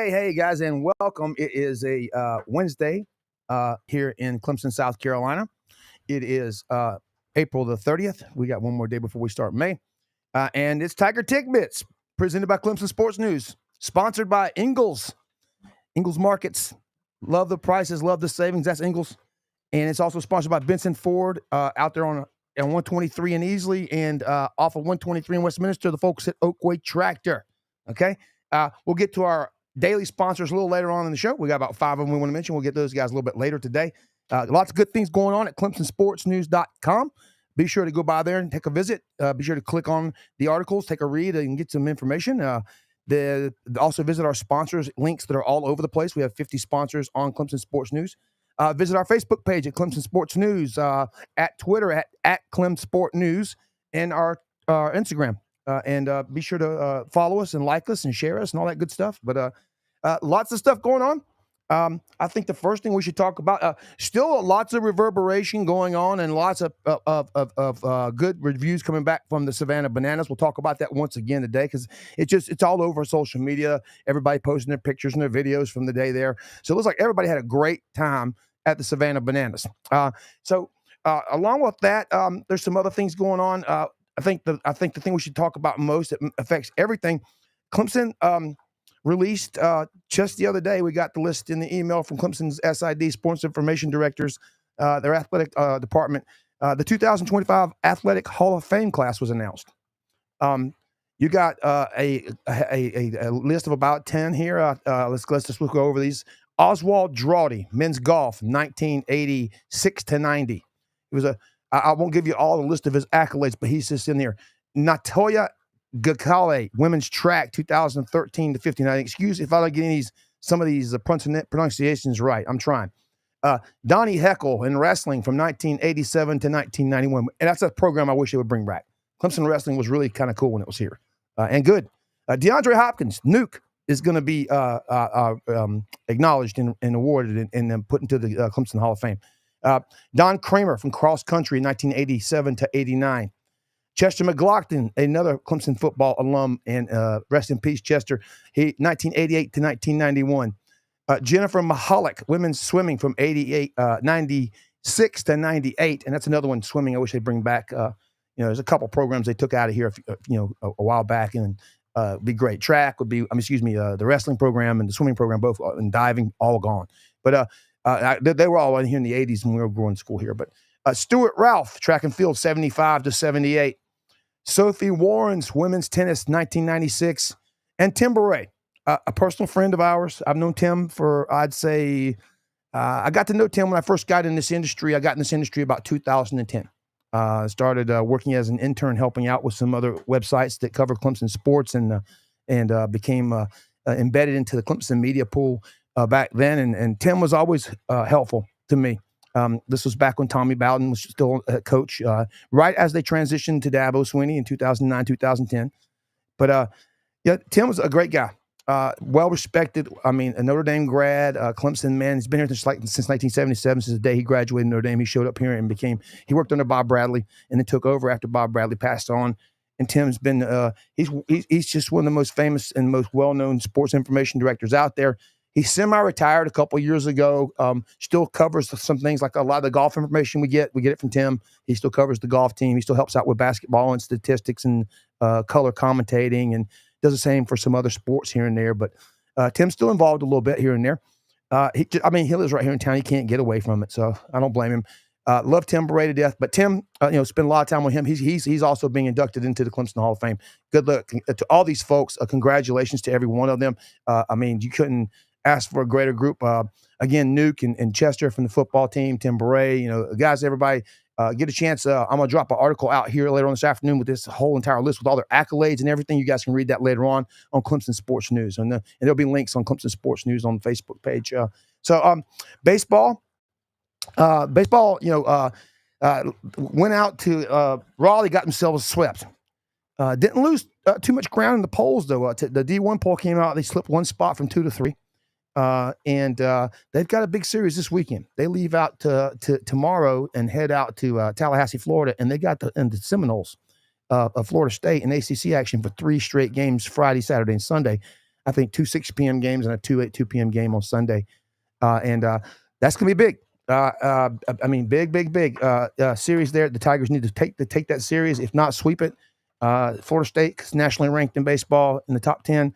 Hey, guys, and welcome. It is a Wednesday here in Clemson, South Carolina. It is April the 30th. We got one more day before we start May. And it's Tiger Tidbits, presented by Clemson Sports News, sponsored by Ingles. Ingles Markets. Love the prices, love the savings. That's Ingles. And it's also sponsored by Benson Ford out there on 123 in Easley and off of 123 in Westminster, the folks at Oakway Tractor. Okay? We'll get to our daily sponsors a little later on in the show. We got about 5 of them we want to mention. We'll get those guys a little bit later today. Lots of good things going on at ClemsonSportsNews.com. Be sure to go by there and take a visit. Be sure to click on the articles, take a read, and get some information. Also visit our sponsors links that are all over the place. We have 50 sponsors on Clemson Sports News. Visit our Facebook page at Clemson Sports News, at Twitter at Clem Sport News, and our Instagram. And be sure to follow us and like us and share us and all that good stuff. But lots of stuff going on. I think the first thing we should talk about, still lots of reverberation going on and lots of good reviews coming back from the Savannah Bananas. We'll talk about that once again today because it's all over social media. Everybody posting their pictures and their videos from the day there. So it looks like everybody had a great time at the Savannah Bananas. Along with that, there's some other things going on. I think the thing we should talk about most that affects everything, Clemson released just the other day. We got the list in the email from Clemson's SID, Sports Information Directors, their athletic department. The 2025 Athletic Hall of Fame class was announced. You got a list of about 10 here. Let's just look over these. Oswald Drawdy, men's golf, 1986 to 90. It was I won't give you all the list of his accolades, but he's just in there. Natoya Gakale, women's track, 2013 to 15. Excuse if I don't get some of these pronunciations right. I'm trying. Donnie Heckle in wrestling from 1987 to 1991. And that's a program I wish they would bring back. Clemson wrestling was really kind of cool when it was here and good. DeAndre Hopkins, Nuke, is going to be acknowledged and awarded and then put into the Clemson Hall of Fame. Don Kramer from cross country, 1987 to 89. Chester McLaughlin, another Clemson football alum, and rest in peace, Chester. 1988 to 1991. Jennifer Mahalik, women's swimming from 96 to 98, and that's another one, swimming. I wish they'd bring back. There's a couple programs they took out of here, a while back, and be great. Track would be, the wrestling program and the swimming program, both, and diving, all gone. But they were all in here in the 80s when we were going to school here. But Stuart Ralph, track and field, 75 to 78. Sophie Warren's women's tennis, 1996. And Tim Beret, a personal friend of ours. I've known Tim for, I'd say, I got to know Tim when I first got in this industry. I got in this industry about 2010. Started working as an intern, helping out with some other websites that cover Clemson sports, and became embedded into the Clemson media pool back then. And Tim was always helpful to me. This was back when Tommy Bowden was still a coach, right as they transitioned to Dabo Swinney in 2009, 2010. But Tim was a great guy, well respected. A Notre Dame grad, Clemson man. He's been here since 1977, since the day he graduated Notre Dame. He showed up here and he worked under Bob Bradley and then took over after Bob Bradley passed on. And Tim's been he's just one of the most famous and most well-known sports information directors out there. He's semi-retired a couple years ago. Still covers some things, like a lot of the golf information we get it from Tim. He still covers the golf team. He still helps out with basketball and statistics and color commentating, and does the same for some other sports here and there. But Tim's still involved a little bit here and there. He lives right here in town. He can't get away from it, so I don't blame him. Love Tim Beret to death. But Tim, spent a lot of time with him. He's also being inducted into the Clemson Hall of Fame. Good luck to all these folks. Congratulations to every one of them. You couldn't ask for a greater group. Again, Nuke and Chester from the football team, Tim Beret, guys, everybody, get a chance. I'm going to drop an article out here later on this afternoon with this whole entire list with all their accolades and everything. You guys can read that later on Clemson Sports News. And there'll be links on Clemson Sports News on the Facebook page. Baseball, went out to Raleigh, got themselves swept. Didn't lose too much ground in the polls, though. The D1 poll came out. They slipped one spot from 2 to 3. And they've got a big series this weekend. They leave out to tomorrow and head out to Tallahassee, Florida, and they got the Seminoles of Florida State in ACC action for 3 straight games, Friday, Saturday, and Sunday. I think 2 6 p.m. games and a 2 p.m. game on Sunday. And that's going to be big. I mean, big series there. The Tigers need to take that series, if not sweep it. Florida State is nationally ranked in baseball in the top 10.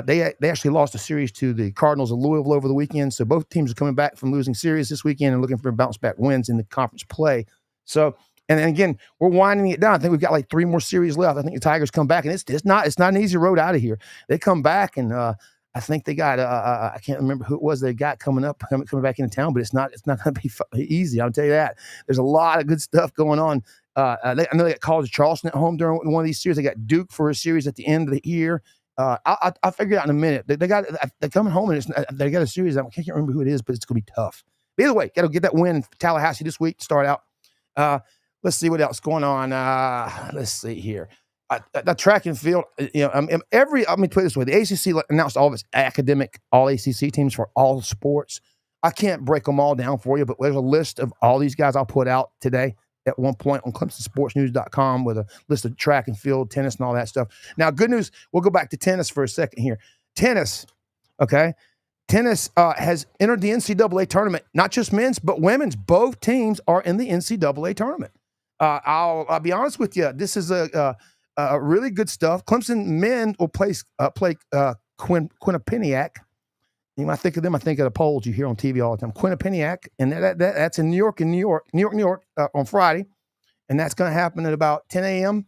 They actually lost a series to the Cardinals of Louisville over the weekend. So both teams are coming back from losing series this weekend and looking for bounce back wins in the conference play. So, and again, we're winding it down. I think we've got like 3 more series left. I think the Tigers come back, and it's not an easy road out of here. They come back, and I think they got I can't remember who it was they got coming back into town, but it's not going to be easy. I'll tell you that. There's a lot of good stuff going on. I know they got College of Charleston at home during one of these series. They got Duke for a series at the end of the year. I'll figure it out in a minute. They're coming home, and they got a series. I can't remember who it is, but it's going to be tough. But either way, got to get that win in Tallahassee this week to start out. Let's see what else going on. Let's see here. The track and field, let me put it this way. The ACC announced all of its academic all ACC teams for all sports. I can't break them all down for you, but there's a list of all these guys I'll put out today at one point on ClemsonSportsNews.com with a list of track and field, tennis, and all that stuff. Now, good news, we'll go back to tennis for a second here. Tennis, okay? Tennis has entered the NCAA tournament, not just men's, but women's. Both teams are in the NCAA tournament. I'll be honest with you. This is a really good stuff. Clemson men will play Quinnipiac. You might think of them. I think of the polls you hear on TV all the time. Quinnipiac, and that's in New York, on Friday, and that's going to happen at about 10 a.m.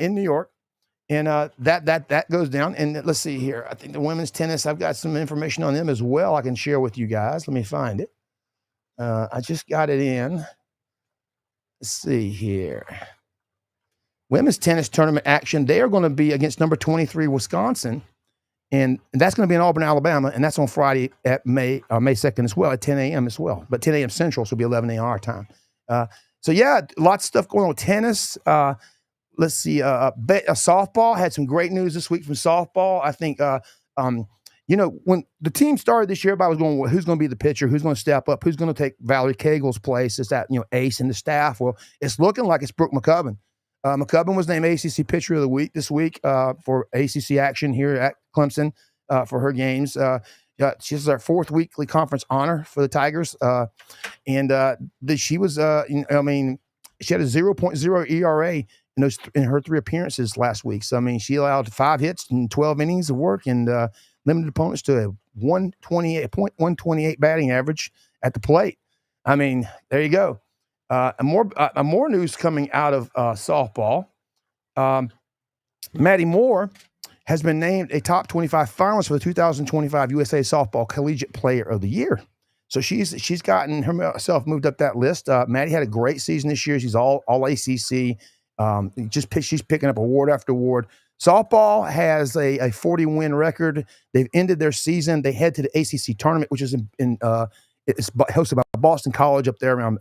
In New York, and that goes down. And let's see here. I think the women's tennis. I've got some information on them as well. I can share with you guys. Let me find it. I just got it in. Let's see here. Women's tennis tournament action. They are going to be against number 23 Wisconsin, and that's going to be in Auburn, Alabama, and that's on Friday at May 2nd as well at 10 a.m. as well, but 10 a.m. Central, so it'll be 11 a.m. our time. So yeah, lots of stuff going on with tennis. Let's see. Softball had some great news this week from softball. I think when the team started this year, everybody was going, well, who's going to be the pitcher? Who's going to step up? Who's going to take Valerie Cagle's place? Is that, ace in the staff? Well, it's looking like it's Brooke McCubbin. McCubbin was named ACC Pitcher of the Week this week for ACC action here at Clemson for her games. She has our 4th weekly conference honor for the Tigers. She was, she had a 0.0 ERA in her 3 appearances last week. So, she allowed 5 hits and 12 innings of work and limited opponents to a 128 batting average at the plate. There you go. More news coming out of softball. Maddie Moore has been named a top 25 finalist for the 2025 USA Softball Collegiate Player of the Year. So she's gotten herself moved up that list. Maddie had a great season this year. She's all ACC. She's picking up award after award. Softball has a 40-win record. They've ended their season. They head to the ACC tournament, which is it's hosted by Boston College up there around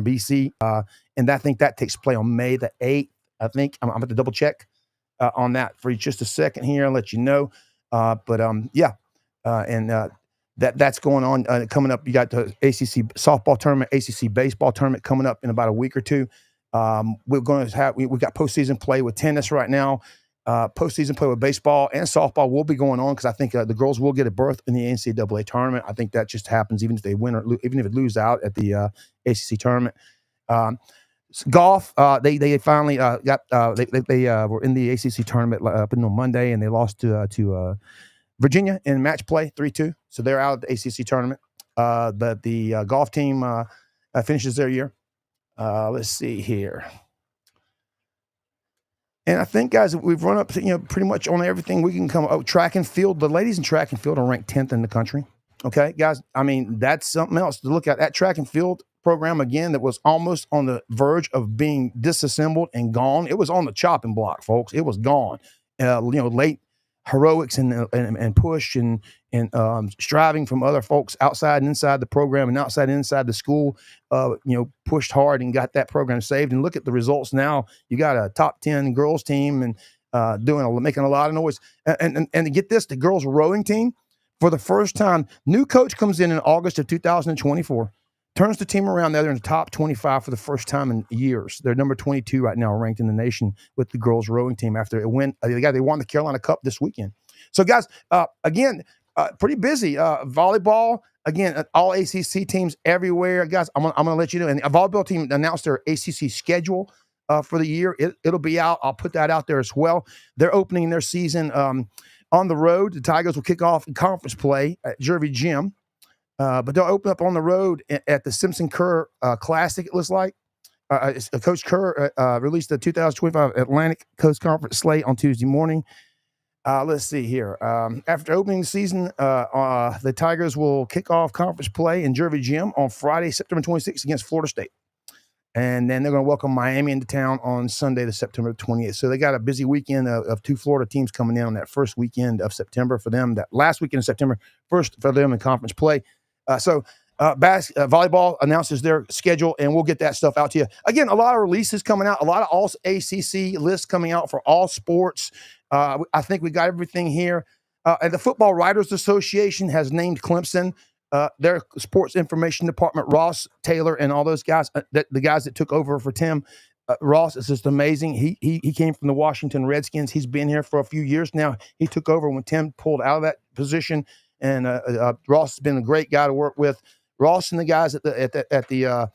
BC. And I think that takes place on May the 8th. I think I'm going to double check on that for just a second here. I'll let you know. That's going on. Coming up, you got the ACC softball tournament, ACC baseball tournament coming up in about a week or two. We're going to have, we've got postseason play with tennis right now. Postseason play with baseball and softball will be going on because I think the girls will get a berth in the NCAA tournament. I think that just happens even if they win or even if it lose out at the ACC tournament. Golf, they finally got they were in the ACC tournament up until Monday, and they lost to Virginia in match play 3-2. So they're out of the ACC tournament. But the golf team finishes their year. Let's see here. And I think, guys, we've run up, pretty much on everything we can come. Oh, track and field. The ladies in track and field are ranked 10th in the country. Okay, guys. That's something else to look at. That track and field program, again, that was almost on the verge of being disassembled and gone. It was on the chopping block, folks. It was gone. Late heroics and push and striving from other folks outside and inside the program and outside and inside the school, pushed hard and got that program saved. And look at the results now. You got a top 10 girls team and making a lot of noise. And to get this, the girls rowing team, for the first time, new coach comes in August of 2024, turns the team around. They're in the top 25 for the first time in years. They're number 22 right now, ranked in the nation with the girls rowing team after it won. They won the Carolina Cup this weekend. So, guys, again, pretty busy. Volleyball, again, all ACC teams everywhere. Guys, I'm gonna let you know. And a volleyball team announced their ACC schedule for the year. It'll be out. I'll put that out there as well. They're opening their season on the road. The Tigers will kick off in conference play at Jervey Gym. But they'll open up on the road at the Simpson Kerr Classic, it looks like. Coach Kerr released the 2025 Atlantic Coast Conference slate on Tuesday morning. Let's see here. After opening the season, the Tigers will kick off conference play in Jervey Gym on Friday, September 26th against Florida State. And then they're going to welcome Miami into town on Sunday, the September 28th. So they got a busy weekend of two Florida teams coming in on that first weekend of September for them, that last weekend of September, first for them in conference play. Volleyball announces their schedule, and we'll get that stuff out to you. Again, a lot of releases coming out, a lot of all ACC lists coming out for all sports. I think we got everything here. And the Football Writers Association has named Clemson their sports information department. Ross Taylor and all those guys, the guys that took over for Tim. Ross is just amazing. He came from the Washington Redskins. He's been here for a few years now. He took over when Tim pulled out of that position. And Ross has been a great guy to work with. Ross and the guys at the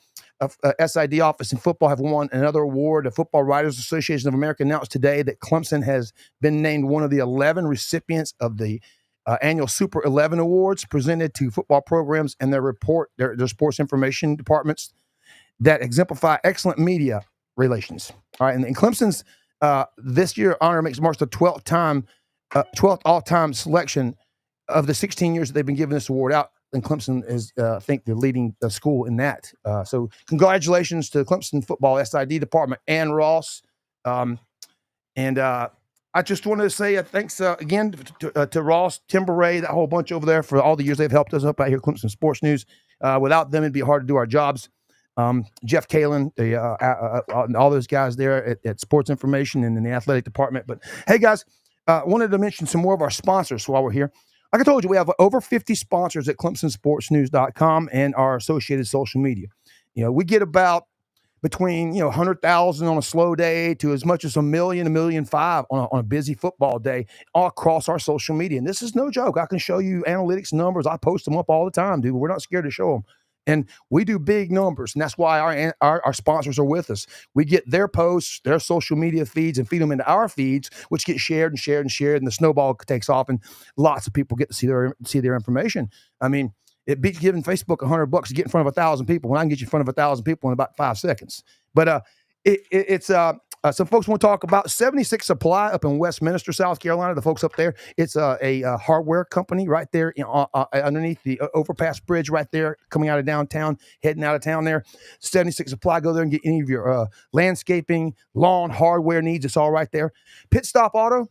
SID office in football have won another award. The Football Writers Association of America announced today that Clemson has been named one of the 11 recipients of the annual Super 11 Awards presented to football programs and their sports information departments that exemplify excellent media relations. All right, and Clemson's this year honor marks the 12th all-time selection of the 16 years that they've been giving this award out, and Clemson is, I think, the leading school in that. So congratulations to the Clemson football SID department and Ross. I just wanted to say thanks again to Ross, Tim Beret, that whole bunch over there for all the years they've helped us up out here at Clemson Sports News. Without them, it'd be hard to do our jobs. Jeff Kalen, all those guys there at Sports Information and in the athletic department. But hey, guys, wanted to mention some more of our sponsors while we're here. Like I told you, we have over 50 sponsors at ClemsonSportsNews.com and our associated social media. We get about between 100,000 on a slow day to as much as 1 million, 1.5 million on a busy football day all across our social media. And this is no joke. I can show you analytics numbers. I post them up all the time, dude. We're not scared to show them. And we do big numbers, and that's why our sponsors are with us. We get their posts, their social media feeds, and feed them into our feeds, which get shared and shared and shared, and the snowball takes off, and lots of people get to see their information. I mean, it beats giving Facebook $100 to get in front of 1,000 people when I can get you in front of 1,000 people in about 5 seconds. But it's some folks want to talk about 76 Supply up in Westminster, South Carolina. The folks up there, it's a hardware company right there underneath the overpass bridge right there, coming out of downtown, heading out of town there. 76 Supply, go there and get any of your landscaping, lawn, hardware needs. It's all right there. Pit Stop Auto.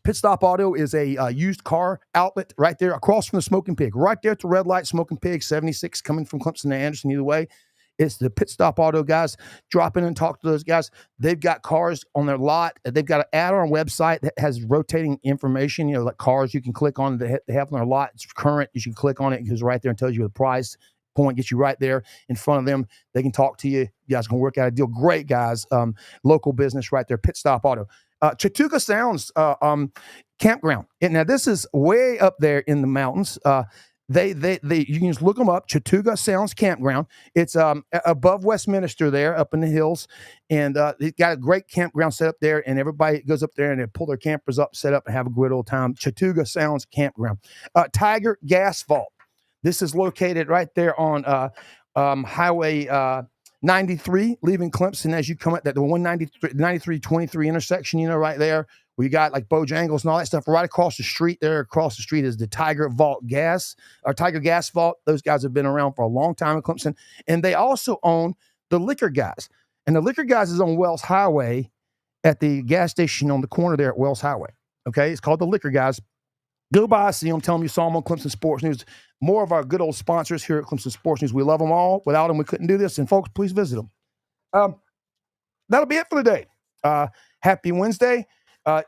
Pit Stop Auto is a used car outlet right there across from the Smoking Pig. Right there at the red light, Smoking Pig, 76 coming from Clemson to Anderson, either way. It's the Pit Stop Auto guys. Drop in and talk to those guys. They've got cars on their lot. They've got an add-on website that has rotating information, like cars you can click on that they have on their lot. It's current. You should click on it. It goes right there and tells you the price point, gets you right there in front of them. They can talk to you. You guys can work out a deal. Great guys. Local business right there, Pit Stop Auto. Chattooga Sounds Campground. And now this is way up there in the mountains. They you can just look them up. Chattooga Sounds Campground. It's above Westminster there, up in the hills, and they got a great campground set up there. And everybody goes up there and they pull their campers up, set up, and have a good old time. Chattooga Sounds Campground. Tiger Gas Vault. This is located right there on Highway 93, leaving Clemson as you come at the 93-23 intersection. Right there. We got like Bojangles and all that stuff right across the street. There across the street is the Tiger Vault Gas, or Tiger Gas Vault. Those guys have been around for a long time in Clemson. And they also own the Liquor Guys. And the Liquor Guys is on Wells Highway at the gas station on the corner there at Wells Highway. Okay, it's called the Liquor Guys. Go by, see them, tell them you saw them on Clemson Sports News. More of our good old sponsors here at Clemson Sports News. We love them all. Without them, we couldn't do this. And folks, please visit them. That'll be it for today. Happy Wednesday.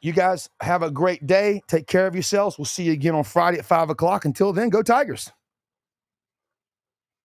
You guys have a great day. Take care of yourselves. We'll see you again on Friday at 5 o'clock. Until then, go Tigers.